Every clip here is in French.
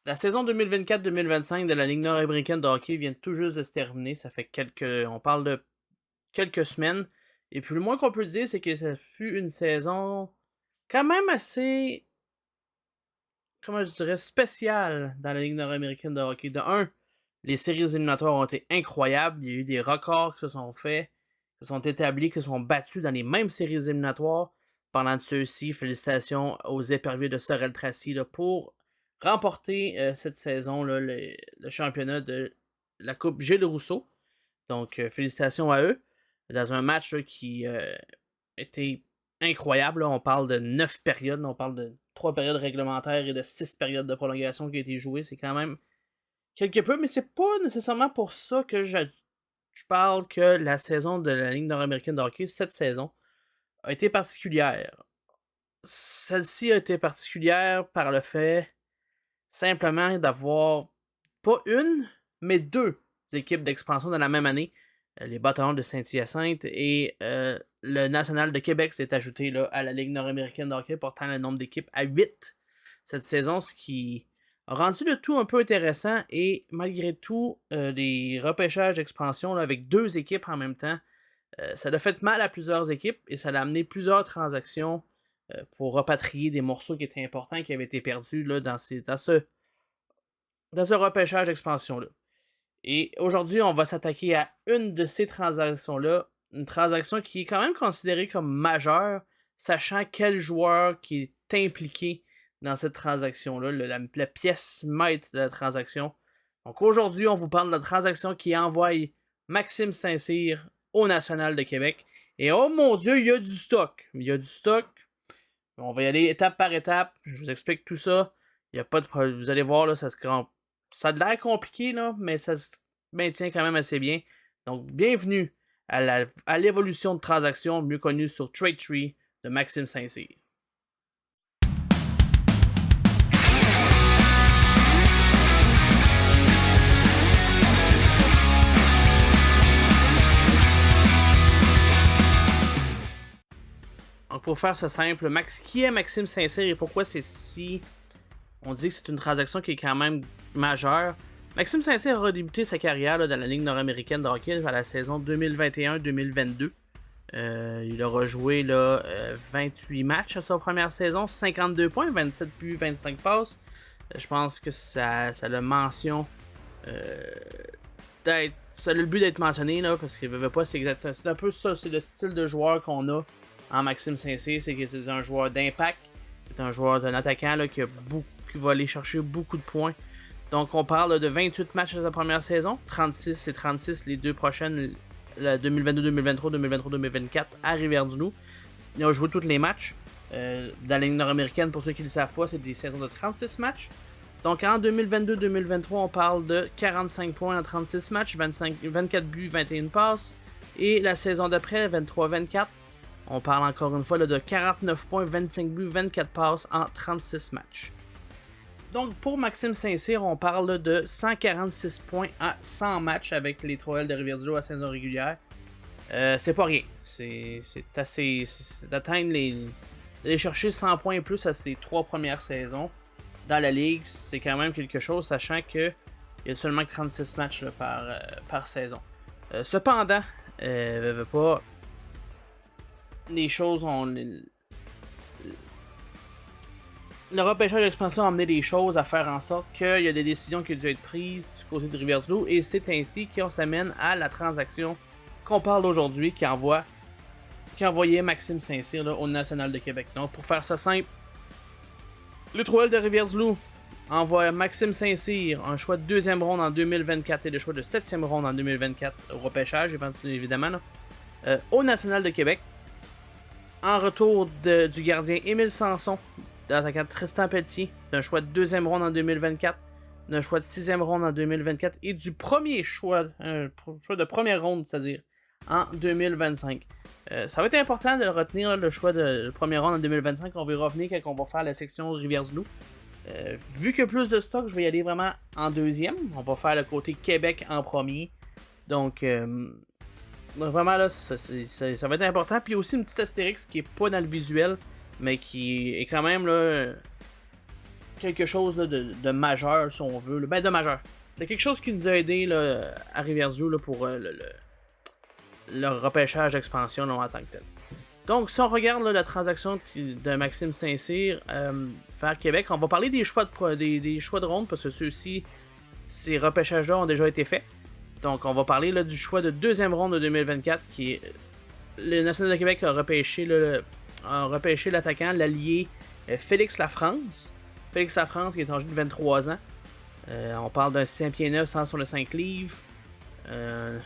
La saison 2024-2025 de la Ligue nord-américaine de hockey vient tout juste de se terminer. Ça fait on parle de quelques semaines. Et puis le moins qu'on peut dire, c'est que ça fut une saison quand même assez, comment je dirais, spéciale dans la Ligue nord-américaine de hockey. De un, les séries éliminatoires ont été incroyables. Il y a eu des records qui se sont faits, qui se sont établis, qui se sont battus dans les mêmes séries éliminatoires. Pendant ceux-ci, félicitations aux éperviers de Sorel Tracy pour remporter cette saison là, le championnat de la Coupe Gilles Rousseau. Donc, félicitations à eux. Dans un match là, qui était incroyable. Là. On parle de 9 périodes. On parle de 3 périodes réglementaires et de 6 périodes de prolongation qui ont été jouées. C'est quand même quelque peu, mais c'est pas nécessairement pour ça que je parle que la saison de la Ligue nord-américaine de hockey, cette saison, a été particulière. Celle-ci a été particulière par le fait simplement d'avoir pas une, mais deux équipes d'expansion dans la même année. Les Bâtonneurs de Saint-Hyacinthe et le National de Québec s'est ajouté là, à la Ligue nord-américaine de hockey, portant le nombre d'équipes à 8 cette saison, ce qui a rendu le tout un peu intéressant et malgré tout, des repêchages d'expansion là, avec deux équipes en même temps, ça a fait mal à plusieurs équipes et ça a amené plusieurs transactions pour repatrier des morceaux qui étaient importants qui avaient été perdus là, dans ce repêchage d'expansion-là. Et aujourd'hui, on va s'attaquer à une de ces transactions-là, une transaction qui est quand même considérée comme majeure, sachant quel joueur qui est impliqué dans cette transaction-là, la pièce maître de la transaction. Donc aujourd'hui, on vous parle de la transaction qui envoie Maxime Saint-Cyr au National de Québec. Et oh mon Dieu, il y a du stock. Il y a du stock. On va y aller étape par étape. Je vous explique tout ça. Il y a pas de problème. Vous allez voir, là, ça a de l'air compliqué, là, mais ça se maintient quand même assez bien. Donc, bienvenue à l'évolution de transactions, mieux connue sur TradeTree de Maxime Saint-Cyr. Donc, pour faire ça simple, qui est Maxime Saint-Cyr et pourquoi c'est si... On dit que c'est une transaction qui est quand même majeure. Maxime Saint-Cyr a débuté sa carrière là, dans la Ligue nord-américaine de hockey à la saison 2021-2022. Il a rejoué là, 28 matchs à sa première saison, 52 points, 27 buts, 25 passes. Je pense que ça a le mention d'être. Ça a le but d'être mentionné là, parce qu'il ne veut pas, c'est un peu ça, c'est le style de joueur qu'on a en Maxime Saint-Cyr, c'est qu'il est un joueur d'impact, c'est un joueur d'un attaquant là, qui va aller chercher beaucoup de points. Donc on parle de 28 matchs à sa première saison, 36 et 36 les deux prochaines, la 2022-2023, 2023-2024 à Rivière-du-Loup. Il a joué tous les matchs. Dans la Ligue nord-américaine, pour ceux qui ne le savent pas, c'est des saisons de 36 matchs. Donc en 2022-2023, on parle de 45 points en 36 matchs, 24 buts, 21 passes. Et la saison d'après, 23-24, on parle encore une fois là, de 49 points, 25 buts, 24 passes en 36 matchs. Donc pour Maxime Saint-Cyr, on parle de 146 points à 100 matchs avec les Troels de Rivière-du-Loup à saison régulière. C'est pas rien. C'est assez. D'atteindre d'aller chercher 100 points et plus à ses 3 premières saisons dans la ligue, c'est quand même quelque chose, sachant qu'il y a seulement que 36 matchs là, par saison. Cependant, pas, les choses ont. Le repêchage d'expansion a amené des choses à faire en sorte qu'il y a des décisions qui ont dû être prises du côté de Rivière-du-Loup, et c'est ainsi qu'on s'amène à la transaction qu'on parle aujourd'hui, qui envoyait Maxime Saint-Cyr là, au National de Québec. Donc pour faire ça simple, le Troel de Rivière-du-Loup envoie Maxime Saint-Cyr un choix de 2e ronde en 2024 et le choix de 7e ronde en 2024 au repêchage, évidemment, là, au National de Québec. En retour du gardien Émile Sanson, de l'attaquant Tristan Pelletier, d'un choix de 2e ronde en 2024, d'un choix de 6e ronde en 2024 et du premier choix, un choix de première ronde, c'est-à-dire en 2025. Ça va être important de retenir le choix de première ronde en 2025. On va y revenir quand on va faire la section Rivière-du-Loup. Vu qu'il y a plus de stock, je vais y aller vraiment en deuxième. On va faire le côté Québec en premier. Donc, vraiment là, ça va être important. Puis aussi une petite astérix qui est pas dans le visuel, mais qui est quand même là, quelque chose là, de majeur, si on veut. Là. Ben, de majeur. C'est quelque chose qui nous a aidé là, à Rivière-du-Loup là, pour le repêchage d'expansion en tant que tel. Donc, si on regarde là, la transaction de Maxime Saint-Cyr vers Québec, on va parler des choix des choix de ronde parce que ceux-ci, ces repêchages-là ont déjà été faits. Donc, on va parler là, du choix de deuxième ronde de 2024 qui est. Le National de Québec a repêché l'attaquant, l'allié Félix Lafrance. Félix Lafrance qui est âgé de 23 ans. On parle d'un 5 pieds 9, 165 livres. Un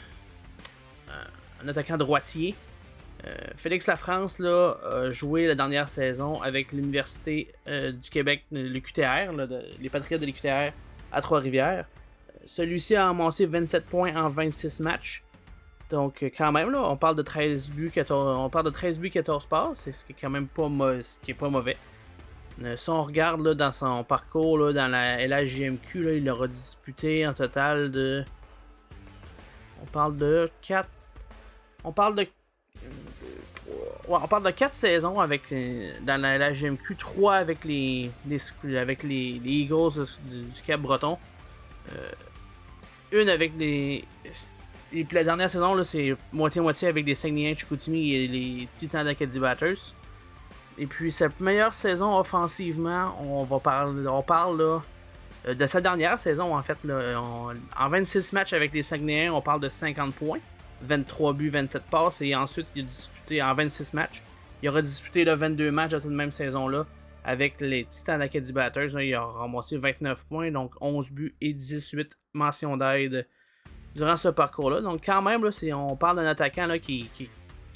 attaquant droitier. Félix Lafrance là, a joué la dernière saison avec l'Université du Québec, le QTR, là, les Patriotes de l'UQTR à Trois-Rivières. Celui-ci a amassé 27 points en 26 matchs. Donc, quand même, là, on parle de 13 buts, 14 passes, ce qui est quand même pas, mauvais. Si on regarde là, dans son parcours là, dans la LHJMQ, là, il aura disputé en total de. On parle de 4. On parle de 4 saisons avec, dans la LHJMQ, 3 avec les Eagles du Cap-Breton. Une avec les. Et puis la dernière saison, là, c'est moitié-moitié avec les Saguenayens de Chicoutimi et les Titans d'Acadie Batters. Et puis sa meilleure saison offensivement, on parle là, de sa dernière saison en fait. Là, en 26 matchs avec les Saguenayens, on parle de 50 points, 23 buts, 27 passes. Et ensuite, il a disputé en 26 matchs. Il aura disputé là, 22 matchs dans cette même saison-là avec les Titans d'Acadie Batters. Là, il a ramassé 29 points, donc 11 buts et 18 mentions d'aide durant ce parcours-là. Donc quand même, là, on parle d'un attaquant là, qui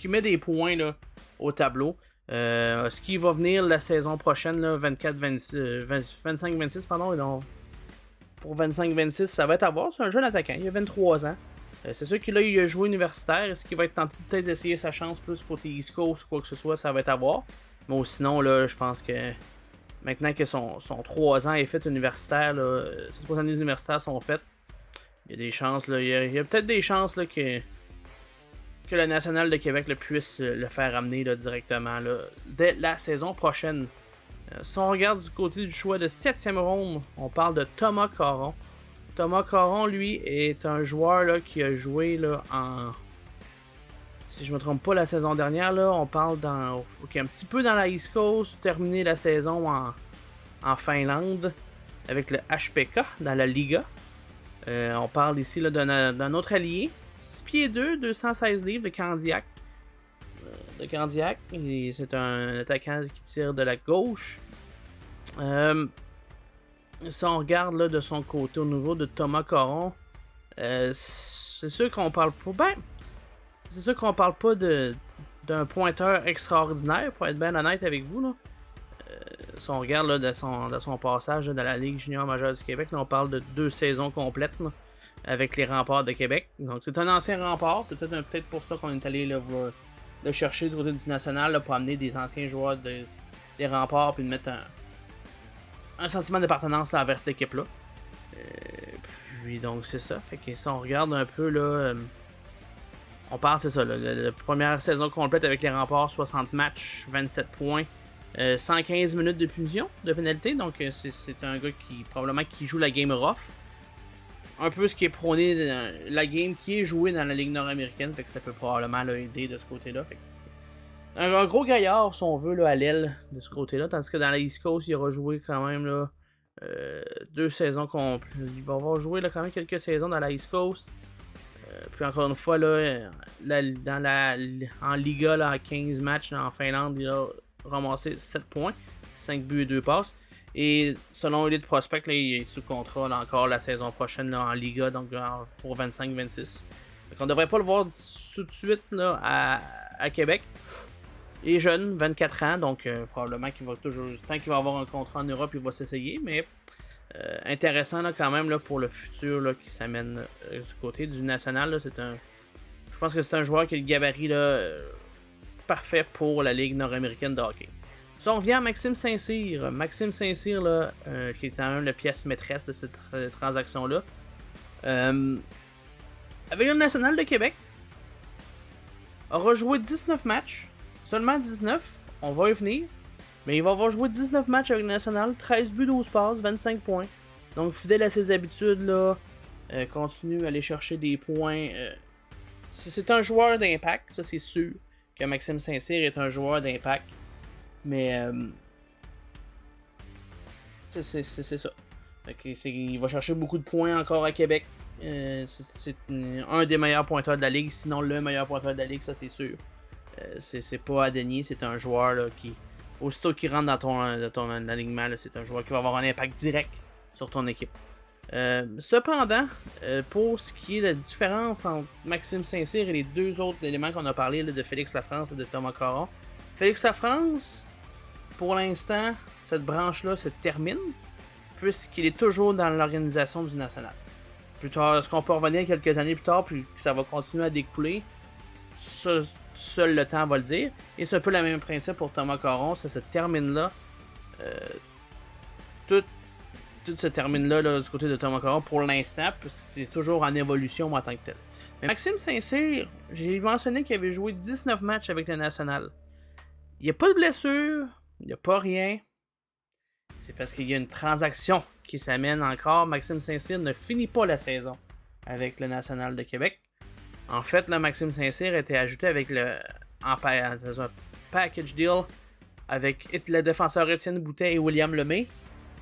met des points là, au tableau. Ce qui va venir la saison prochaine, là, 25-26, pardon. Donc, pour 25-26, ça va être à voir. C'est un jeune attaquant, il a 23 ans. C'est sûr qu'il a joué universitaire. Est-ce qu'il va être tenté peut-être d'essayer sa chance plus pour les East Coast ou quoi que ce soit, ça va être à voir. Mais sinon, là, je pense que maintenant que son 3 ans est fait universitaire, là, ses 3 années universitaires sont faites, il y a des chances, là, il y a peut-être des chances là, que le National de Québec là, puisse le faire amener là, directement là, dès la saison prochaine. Si on regarde du côté du choix de 7e ronde, on parle de Thomas Caron. Thomas Caron, lui, est un joueur là, qui a joué là, en. Si je me trompe pas, la saison dernière, là, on parle un petit peu dans la East Coast, terminé la saison en Finlande avec le HPK dans la Liga. On parle ici là, d'un autre allié, 6 pieds 2, 216 livres de Candiac. C'est un attaquant qui tire de la gauche. Si on regarde là, de son côté au niveau de Thomas Caron, c'est sûr qu'on parle pas. C'est sûr qu'on parle pas d'un pointeur extraordinaire, pour être bien honnête avec vous. Là. Si on regarde là, de son passage là, dans la Ligue junior majeure du Québec, là, on parle de 2 saisons complètes là, avec les Remparts de Québec. Donc c'est un ancien rempart, c'est peut-être pour ça qu'on est allé là, le chercher du côté du national là, pour amener des anciens joueurs des Remparts puis de mettre un sentiment d'appartenance envers cette équipe-là. Puis donc c'est ça. Fait que si on regarde un peu là. On parle, c'est ça, la première saison complète avec les Remparts, 60 matchs, 27 points, 115 minutes de punition, de pénalité. Donc c'est un gars qui probablement qui joue la game rough. Un peu ce qui est prôné la game qui est jouée dans la Ligue nord-américaine. Fait que ça peut probablement aider de ce côté-là. Fait que, un gros gaillard, si on veut, là, à l'aile de ce côté-là. Tandis que dans la East Coast, il aura joué quand même là, 2 saisons complètes. Il va avoir joué là, quand même quelques saisons dans la East Coast. Puis encore une fois, là, en Liga, là, en 15 matchs là, en Finlande, il a ramassé 7 points, 5 buts et 2 passes. Et selon Elite Prospect, là, il est sous contrat là, encore la saison prochaine là, en Liga, donc pour 25-26. On devrait pas le voir tout de suite là, à Québec. Il est jeune, 24 ans, donc probablement qu'il va toujours. Tant qu'il va avoir un contrat en Europe, il va s'essayer, mais. Intéressant là, quand même là, pour le futur là, qui s'amène du côté du national. Là, je pense que c'est un joueur qui a le gabarit là, parfait pour la Ligue nord-américaine de hockey. Si on revient à Maxime Saint-Cyr, là, qui est quand même la pièce maîtresse de cette transaction-là. Avec le National de Québec, aura joué 19 matchs, seulement 19, on va y venir. Mais il va avoir joué 19 matchs avec le national, 13 buts, 12 passes, 25 points. Donc fidèle à ses habitudes, là, continue à aller chercher des points. C'est un joueur d'impact, ça c'est sûr que Maxime Saint-Cyr est un joueur d'impact. Mais c'est ça. Il va chercher beaucoup de points encore à Québec. C'est un des meilleurs pointeurs de la ligue, sinon le meilleur pointeur de la ligue, ça c'est sûr. C'est pas à dénier, c'est un joueur là, qui, aussitôt qu'il rentre dans ton alignement, c'est un joueur qui va avoir un impact direct sur ton équipe. Cependant, pour ce qui est de la différence entre Maxime Saint-Cyr et les deux autres éléments qu'on a parlé là, de Félix Lafrance et de Thomas Caron, Félix Lafrance, pour l'instant, cette branche-là se termine, puisqu'il est toujours dans l'organisation du national. Plus tard, est-ce qu'on peut revenir quelques années plus tard, puis que ça va continuer à découler? Ça, seul le temps va le dire. Et c'est un peu le même principe pour Thomas Caron, ça se termine là. Tout se termine là, du côté de Thomas Caron pour l'instant, parce que c'est toujours en évolution en tant que tel. Mais Maxime Saint-Cyr, j'ai mentionné qu'il avait joué 19 matchs avec le national. Il n'y a pas de blessure, il n'y a pas rien. C'est parce qu'il y a une transaction qui s'amène encore. Maxime Saint-Cyr ne finit pas la saison avec le National de Québec. En fait, là, Maxime Saint-Cyr a été ajouté avec dans un package deal avec le défenseur Étienne Boutet et William Lemay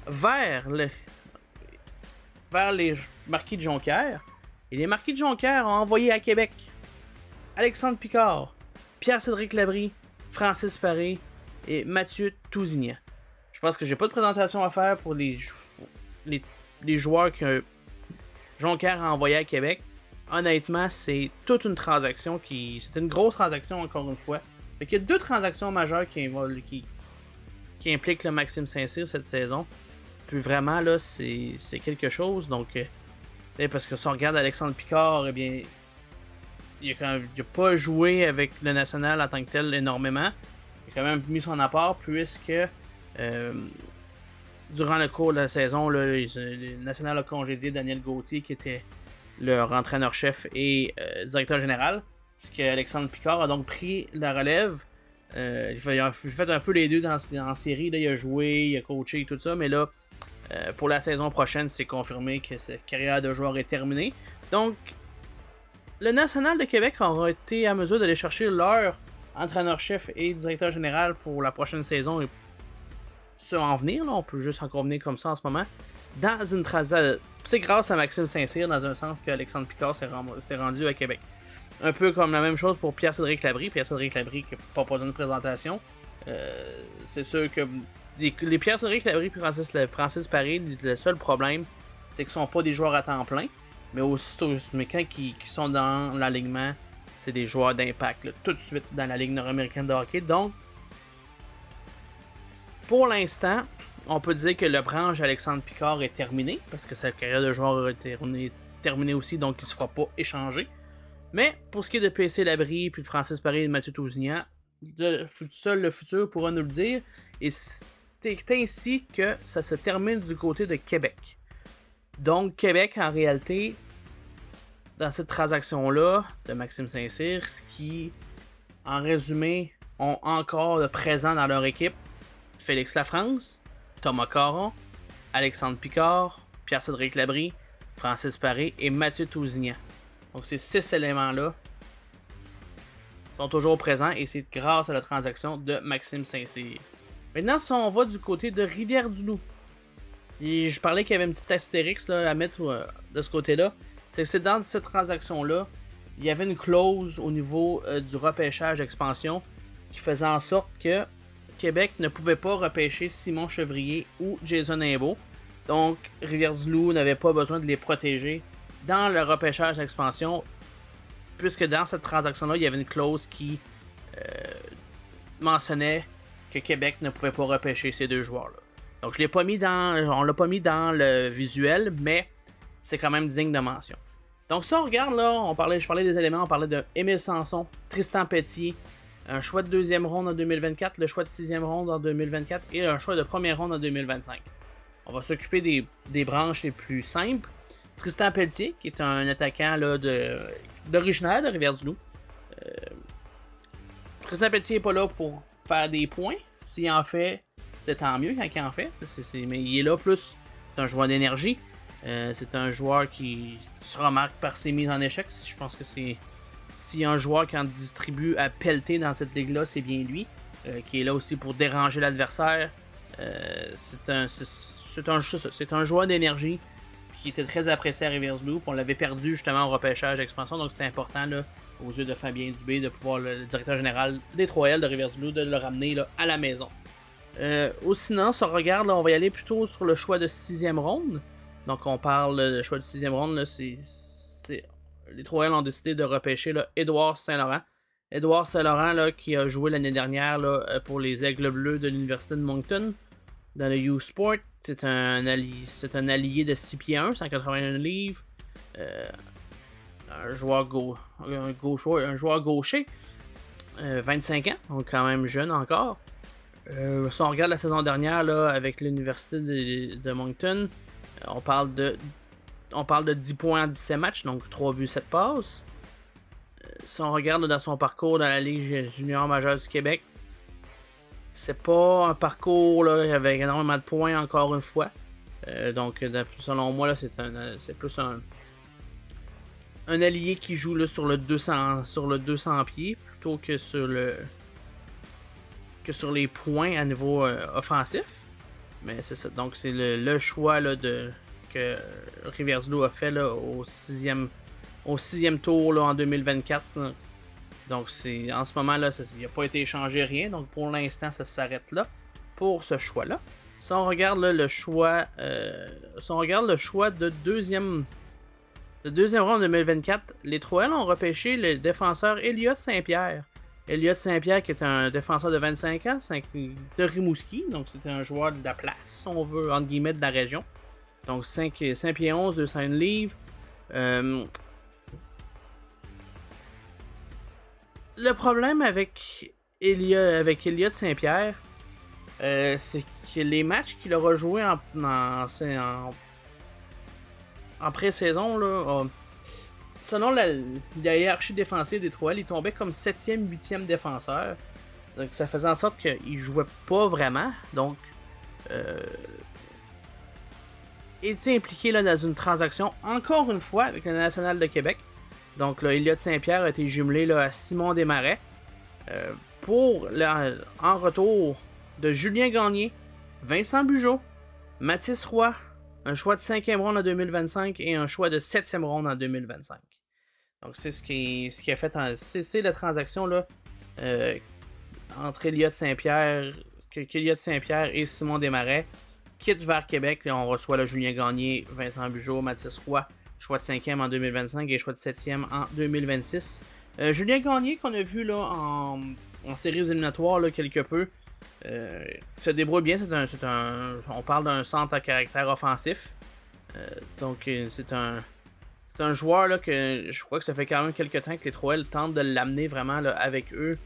vers les Marquis de Jonquière. Et les Marquis de Jonquière ont envoyé à Québec Alexandre Picard, Pierre-Cédric Labrie, Francis Paré et Mathieu Tousignan. Je pense que j'ai pas de présentation à faire pour les joueurs que Jonquière a envoyés à Québec. Honnêtement, c'est toute une transaction c'est une grosse transaction encore une fois. Fait qu'il y a deux transactions majeures qui impliquent le Maxime Saint-Cyr cette saison. Puis vraiment là, c'est quelque chose. Donc, parce que si on regarde Alexandre Picard, eh bien, il a pas joué avec le national en tant que tel énormément. Il a quand même mis son apport puisque durant le cours de la saison, le national a congédié Daniel Gauthier qui était leur entraîneur-chef et directeur général. Ce qu'Alexandre Picard a donc pris la relève. Il a fait un peu les deux en série. Là, il a joué, il a coaché et tout ça. Mais là, pour la saison prochaine, c'est confirmé que sa carrière de joueur est terminée. Donc, le National de Québec aura été à mesure d'aller chercher leur entraîneur-chef et directeur général pour la prochaine saison et ça en venir. Là, on peut juste en convenir comme ça en ce moment. Dans une transaction, c'est grâce à Maxime Saint-Cyr dans un sens qu'Alexandre Picard s'est rendu à Québec. Un peu comme la même chose pour Pierre-Cédric Labrie. Pierre-Cédric Labrie qui n'a pas besoin de présentation. C'est sûr que les Pierre-Cédric Labrie et Francis Paré, le seul problème, c'est qu'ils ne sont pas des joueurs à temps plein. Mais quand ils sont dans l'alignement, c'est des joueurs d'impact là, tout de suite dans la Ligue nord-américaine de hockey. Donc, pour l'instant, on peut dire que le branche Alexandre Picard est terminé, parce que sa carrière de joueur est terminée aussi, donc il ne se fera pas échanger. Mais pour ce qui est de PC Labrie, puis de Francis Paré et de Mathieu Tousignan, seul le futur pourra nous le dire. Et c'est ainsi que ça se termine du côté de Québec. Donc Québec, en réalité, dans cette transaction-là de Maxime Saint-Cyr, ce qui, en résumé, ont encore de présent dans leur équipe, Félix Lafrance, Thomas Caron, Alexandre Picard, Pierre-Cédric Labrie, Francis Paré et Mathieu Tousignan. Donc ces 6 éléments-là sont toujours présents et c'est grâce à la transaction de Maxime Saint-Cyr. Maintenant, si on va du côté de Rivière-du-Loup, et je parlais qu'il y avait une petite astérix là, à mettre de ce côté-là, c'est que dans cette transaction-là, il y avait une clause au niveau du repêchage expansion qui faisait en sorte que Québec ne pouvait pas repêcher Simon Chevrier ou Jason Imbeau. Donc, Rivière-du-Loup n'avait pas besoin de les protéger dans le repêchage d'expansion, puisque dans cette transaction-là, il y avait une clause qui mentionnait que Québec ne pouvait pas repêcher ces deux joueurs-là. Donc, on l'a pas mis dans le visuel, mais c'est quand même digne de mention. Donc, si on regarde là, je parlais des éléments, on parlait de Émile Sanson, Tristan Pétier, un choix de deuxième ronde en 2024, le choix de sixième ronde en 2024 et un choix de première ronde en 2025. On va s'occuper des branches les plus simples. Tristan Pelletier, qui est un attaquant là, d'originaire de Rivière-du-Loup. Tristan Pelletier n'est pas là pour faire des points. S'il en fait, c'est tant mieux quand il en fait. Mais il est là plus. C'est un joueur d'énergie. C'est un joueur qui se remarque par ses mises en échec. Je pense que c'est. S'il y a un joueur qui en distribue à pelleter dans cette ligue-là, c'est bien lui. Qui est là aussi pour déranger l'adversaire. C'est un joueur d'énergie qui était très apprécié à Riversblue. On l'avait perdu justement au repêchage d'expansion. Donc c'était important là, aux yeux de Fabien Dubé de pouvoir, le directeur général des 3L de Riversblue, de le ramener là, à la maison. Sinon, si on regarde, là, on va y aller plutôt sur le choix de 6e ronde. Donc on parle de choix de 6e ronde. Là, les 3L ont décidé de repêcher là, Édouard Saint-Laurent. Édouard Saint-Laurent là, qui a joué l'année dernière là, pour les Aigles Bleus de l'Université de Moncton dans le U-Sport. C'est un allié de 6 pieds 1, 181 livres. Un joueur gaucher. 25 ans, donc quand même jeune encore. Si on regarde la saison dernière là, avec l'Université de Moncton, on parle de 10 points en 17 matchs, donc 3 buts, 7 passes. Si on regarde là, dans son parcours dans la Ligue junior majeure du Québec, c'est pas un parcours là, avec énormément de points encore une fois. Donc selon moi, là, c'est plus un allié qui joue là, sur le 200 pieds plutôt que sur les points à niveau offensif. Mais c'est ça. Donc c'est le choix là, que Riversblue a fait là, au 6e tour là, en 2024. Là. Donc en ce moment là, il n'a pas été échangé rien. Donc pour l'instant, ça s'arrête là pour ce choix-là. Si on regarde là, le choix de deuxième round 2024, les 3L ont repêché le défenseur Elliott Saint-Pierre. Elliott Saint-Pierre qui est un défenseur de 25 ans, de Rimouski, donc c'était un joueur de la place, si on veut, entre guillemets, de la région. Donc 5 pieds 11, 201 livres. Le problème avec Elliott Saint-Pierre, c'est que les matchs qu'il aura joués en pré-saison, là, selon la hiérarchie défensive des 3L, il tombait comme 7e, 8e défenseur. Donc ça faisait en sorte qu'il jouait pas vraiment. Donc, il était impliqué là, dans une transaction, encore une fois, avec le National de Québec. Donc, là, Elliott Saint-Pierre a été jumelé là, à Simon Desmarais. En retour de Julien Gagné, Vincent Bugeaud, Mathis Roy, un choix de 5e ronde en 2025 et un choix de 7e ronde en 2025. Donc c'est ce qui a fait, c'est la transaction là, entre Elliott Saint-Pierre et Simon Desmarais quitte vers Québec. Là, on reçoit le Julien Gagné, Vincent Bugeaud, Mathis Roy, choix de 5e en 2025 et choix de 7e en 2026. Julien Gagné qu'on a vu là, en séries éliminatoires là, quelque peu. Se débrouille bien, on parle d'un centre à caractère offensif. Donc c'est un joueur là, que je crois que ça fait quand même quelques temps que les 3L tentent de l'amener vraiment là, avec eux.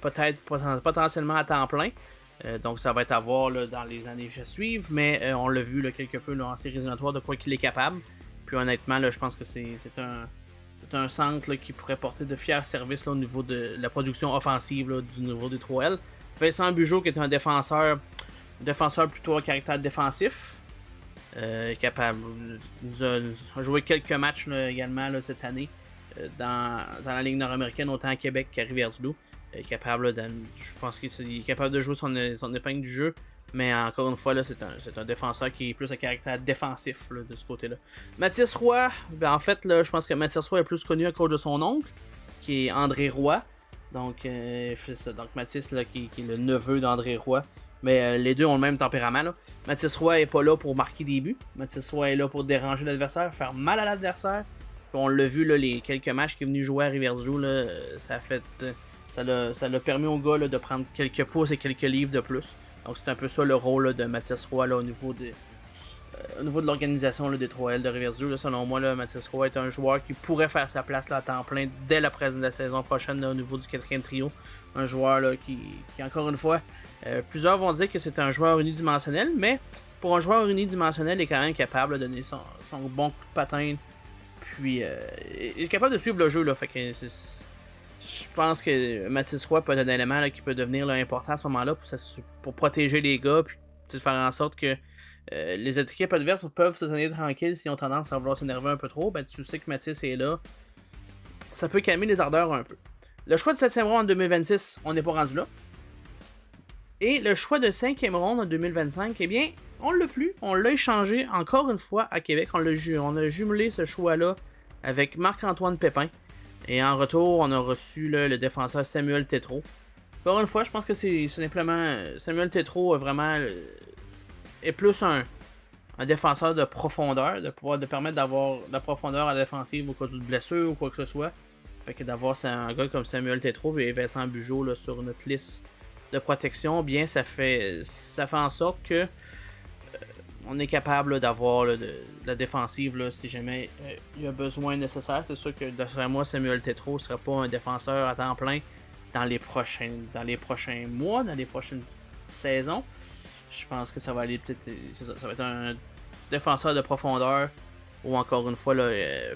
Peut-être potentiellement à temps plein. Donc ça va être à voir là, dans les années qui suivent. Mais on l'a vu là, quelque peu là, en séries éliminatoires de quoi qu'il est capable. Puis honnêtement, là, je pense que c'est un centre là, qui pourrait porter de fiers services là, au niveau de la production offensive là, du niveau des 3L. Vincent Bugeaud qui est un défenseur plutôt à caractère défensif. Capable. Nous a joué quelques matchs là, également là, cette année dans la Ligue nord-américaine, autant à Québec qu'à Riversblue. Je pense qu'il est capable de jouer son épingle du jeu. Mais encore une fois, là, c'est un défenseur qui est plus à caractère défensif là, de ce côté-là. Mathis Roy, ben, en fait, là, je pense que Mathis Roy est plus connu à cause de son oncle, qui est André Roy. Donc, c'est ça. Donc Mathis, là, qui est le neveu d'André Roy. Mais les deux ont le même tempérament. Là. Mathis Roy est pas là pour marquer des buts. Mathis Roy est là pour déranger l'adversaire, faire mal à l'adversaire. Puis on l'a vu, là, les quelques matchs qu'il est venu jouer à Riversblue, là, ça l'a permis au gars là, de prendre quelques pouces et quelques livres de plus. Donc c'est un peu ça le rôle là, de Mathis Roy là, au niveau de l'organisation là, des 3L de Riversblue. Là, selon moi, là, Mathis Roy est un joueur qui pourrait faire sa place là, à temps plein dès la saison prochaine là, au niveau du 4e trio. Un joueur là, qui encore une fois, plusieurs vont dire que c'est un joueur unidimensionnel, mais pour un joueur unidimensionnel, il est quand même capable de donner son bon coup de patin. Puis il est capable de suivre le jeu. Là, fait que Je pense que Mathis Roy peut être un élément là, qui peut devenir là, important à ce moment-là pour protéger les gars, puis faire en sorte que les équipes adverses peuvent se tenir tranquilles s'ils ont tendance à vouloir s'énerver un peu trop. Ben, tu sais que Mathis est là. Ça peut calmer les ardeurs un peu. Le choix de 7e ronde en 2026, on n'est pas rendu là. Et le choix de 5e ronde en 2025, eh bien, on l'a plus. On l'a échangé encore une fois à Québec. On a jumelé ce choix-là avec Marc-Antoine Pépin. Et en retour, on a reçu là, le défenseur Samuel Tétrault. Encore une fois, je pense que c'est simplement. Samuel Tétrault est plus un défenseur de profondeur, de permettre d'avoir de la profondeur à la défensive au cas d'une blessure ou quoi que ce soit. Fait que d'avoir un gars comme Samuel Tétrault et Vincent Bugeaud là, sur notre liste de protection, bien ça fait en sorte que on est capable d'avoir de la défensive là, si jamais il y a besoin nécessaire. C'est sûr que d'après moi, Samuel Tétrault ne serait pas un défenseur à temps plein dans les prochains mois, dans les prochaines saisons. Je pense que ça va aller peut-être. Ça va être un défenseur de profondeur. Ou encore une fois,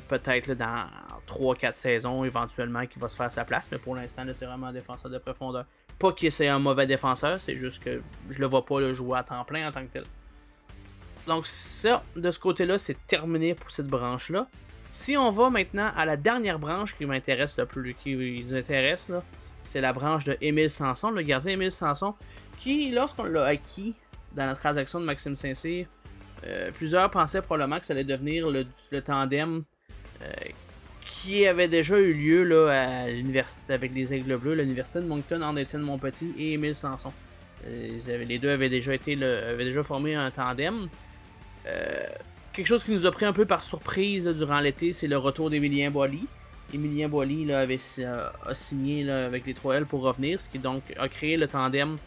peut-être dans 3-4 saisons, éventuellement, qui va se faire sa place. Mais pour l'instant, c'est vraiment un défenseur de profondeur. Pas que c'est un mauvais défenseur, c'est juste que je le vois pas le jouer à temps plein en tant que tel. Donc ça, de ce côté-là, c'est terminé pour cette branche-là. Si on va maintenant à la dernière branche qui m'intéresse le plus, qui nous intéresse, là, c'est la branche de Émile Sanson, le gardien Émile Sanson, qui, lorsqu'on l'a acquis dans la transaction de Maxime Saint-Cyr, plusieurs pensaient probablement que ça allait devenir le tandem qui avait déjà eu lieu là, à l'université avec les Aigles Bleus, l'université de Moncton, André-Étienne Montpetit et Émile Sanson. Les deux avaient déjà formé un tandem. Quelque chose qui nous a pris un peu par surprise là, durant l'été, c'est le retour d'Emilien Boily. Emilien Boily là, a signé là, avec les 3L pour revenir, ce qui donc a créé le tandem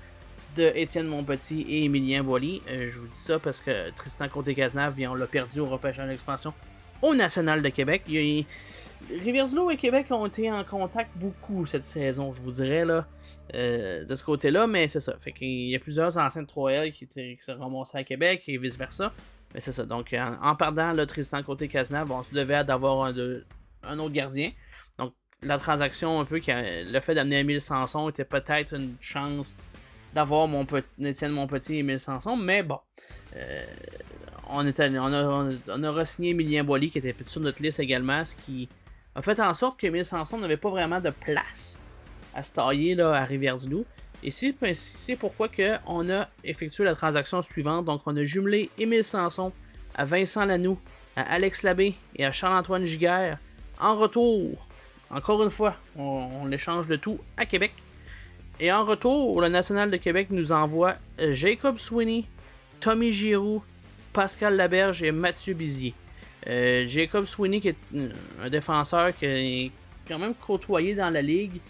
de Étienne Montpetit et Emilien Boily. Je vous dis ça parce que Tristan Côté-Cazenave, on l'a perdu au repêchage d'expansion au National de Québec. Rivière-du-Loup et Québec ont été en contact beaucoup cette saison, je vous dirais, là, de ce côté-là, mais c'est ça. Fait qu'il y a plusieurs anciens de 3L qui se ramassés à Québec et vice-versa. Mais c'est ça. Donc, en perdant là, Tristan Côté-Cazenave, on se devait d'avoir un autre gardien. Donc, la transaction, un peu, le fait d'amener Émile Sanson était peut-être une chance d'avoir Étienne Montpetit et Émile Sanson, mais bon. On a re-signé Emilien Boily qui était sur notre liste également, ce qui a fait en sorte qu'Émile Sanson n'avait pas vraiment de place à se tailler là, à Rivière-du-Loup. Et c'est pourquoi on a effectué la transaction suivante. Donc on a jumelé Émile Sanson à Vincent Lanoux, à Alex Labbé et à Charles-Antoine Giguère. En retour, encore une fois, on l'échange de tout à Québec. Et en retour, le National de Québec nous envoie Jacob Sweeney, Tommy Giroux, Pascal Laberge et Mathieu Bizier. Jacob Sweeney, qui est un défenseur qui est quand même côtoyé dans la ligue.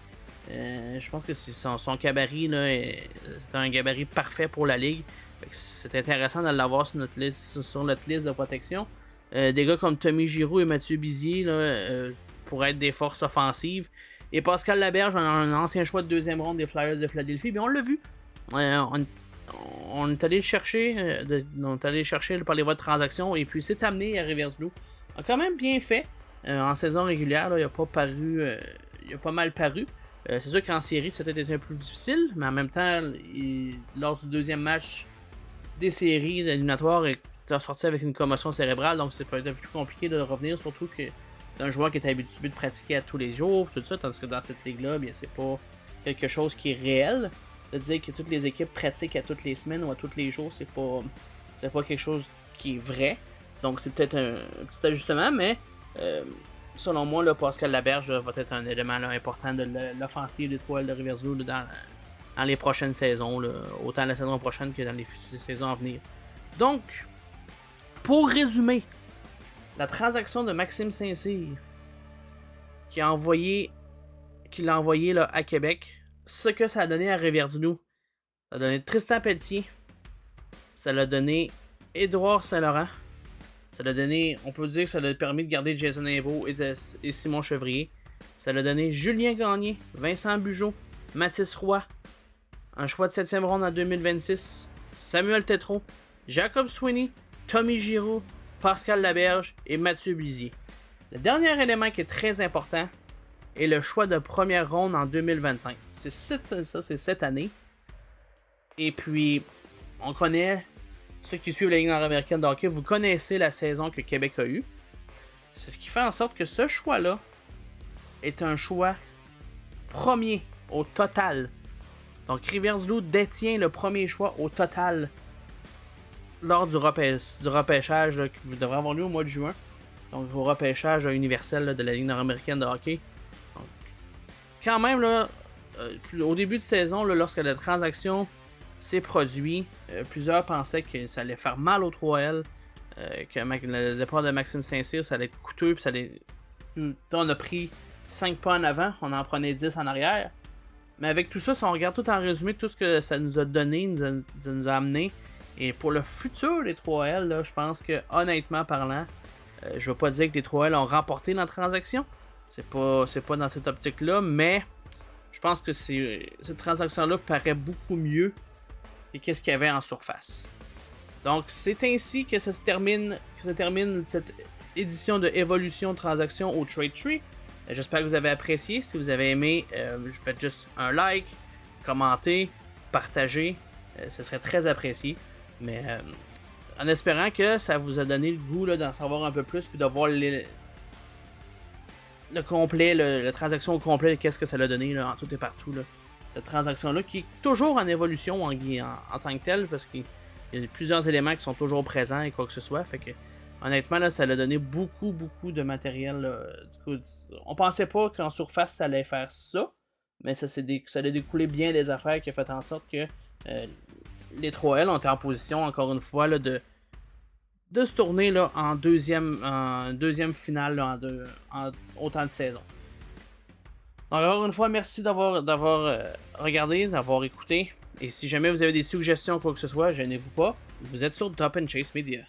Je pense que son gabarit, c'est un gabarit parfait pour la ligue. C'est intéressant de l'avoir sur notre liste de protection. Des gars comme Tommy Giroux et Mathieu Bizier pourraient être des forces offensives. Et Pascal Laberge, un ancien choix de 2e ronde des Flyers de Philadelphie, mais on l'a vu. On est allé le chercher, par les voies de transaction, et puis c'est amené à Rivière-du-Loup. A quand même bien fait. En saison régulière, là, il a pas mal paru. C'est sûr qu'en série, ça a peut-être été un peu plus difficile, mais en même temps, lors du deuxième match des séries éliminatoires, il est sorti avec une commotion cérébrale, donc c'est peut-être un peu plus compliqué de revenir, surtout que c'est un joueur qui est habitué de pratiquer à tous les jours, tout ça, tandis que dans cette ligue-là, bien, c'est pas quelque chose qui est réel. De dire que toutes les équipes pratiquent à toutes les semaines ou à tous les jours, c'est pas quelque chose qui est vrai. Donc c'est peut-être un petit ajustement, mais selon moi, là, Pascal Laberge va être un élément là, important de l'offensive des 3L de Rivière-du-Loup dans les prochaines saisons, là, autant la saison prochaine que dans les saisons à venir. Donc, pour résumer, la transaction de Maxime Saint-Cyr qui l'a envoyé là, à Québec, ce que ça a donné à Rivière-du-Loup, ça a donné Tristan Pelletier, ça l'a donné Édouard Saint-Laurent, ça l'a donné, on peut dire que ça l'a permis de garder Jason Imbeau et Simon Chevrier, ça l'a donné Julien Gagné, Vincent Bugeaud, Mathis Roy, un choix de 7e ronde en 2026, Samuel Tétrault, Jacob Sweeney, Tommy Giroux, Pascal Laberge et Mathieu Bizier. Le dernier élément qui est très important, et le choix de première ronde en 2025. C'est cette année. Et puis, on connaît, ceux qui suivent la Ligue nord-américaine de hockey, vous connaissez la saison que Québec a eue. C'est ce qui fait en sorte que ce choix-là est un choix premier au total. Donc Rivière-du-Loup détient le premier choix au total lors du repêchage là, qui devrait avoir lieu au mois de juin. Donc au repêchage universel là, de la Ligue nord-américaine de hockey. Donc, quand même, là, au début de saison, là, lorsque la transaction s'est produite, plusieurs pensaient que ça allait faire mal au 3L, que le départ de Maxime Saint-Cyr, ça allait être coûteux, puis ça allait... On a pris 5 pas en avant, on en prenait 10 en arrière. Mais avec tout ça, si on regarde tout en résumé, tout ce que ça nous a donné, nous a amené, et pour le futur des 3L, là, je pense que, honnêtement parlant, je ne vais pas dire que les 3L ont remporté la transaction. C'est pas dans cette optique-là, mais je pense que cette transaction-là paraît beaucoup mieux que qu'est-ce qu'il y avait en surface. Donc, c'est ainsi que ça se termine cette édition de Évolution Transaction au Trade Tree. J'espère que vous avez apprécié. Si vous avez aimé, faites juste un like, commentez, partagez. Ce serait très apprécié. Mais en espérant que ça vous a donné le goût d'en savoir un peu plus puis de voir le complet, la transaction au complet, qu'est-ce que ça l'a donné là, en tout et partout. Là. Cette transaction-là qui est toujours en évolution en tant que telle parce qu'il y a plusieurs éléments qui sont toujours présents et quoi que ce soit. Fait que honnêtement, là, ça l'a donné beaucoup de matériel. Là. Du coup, on pensait pas qu'en surface, ça allait faire ça. Mais ça a découlé bien des affaires qui a fait en sorte que les 3L ont été en position, encore une fois, là, de se tourner là, en deuxième finale là, en autant de saisons. Donc, encore une fois, merci d'avoir regardé, d'avoir écouté. Et si jamais vous avez des suggestions ou quoi que ce soit, gênez-vous pas. Vous êtes sur Top & Chase Media.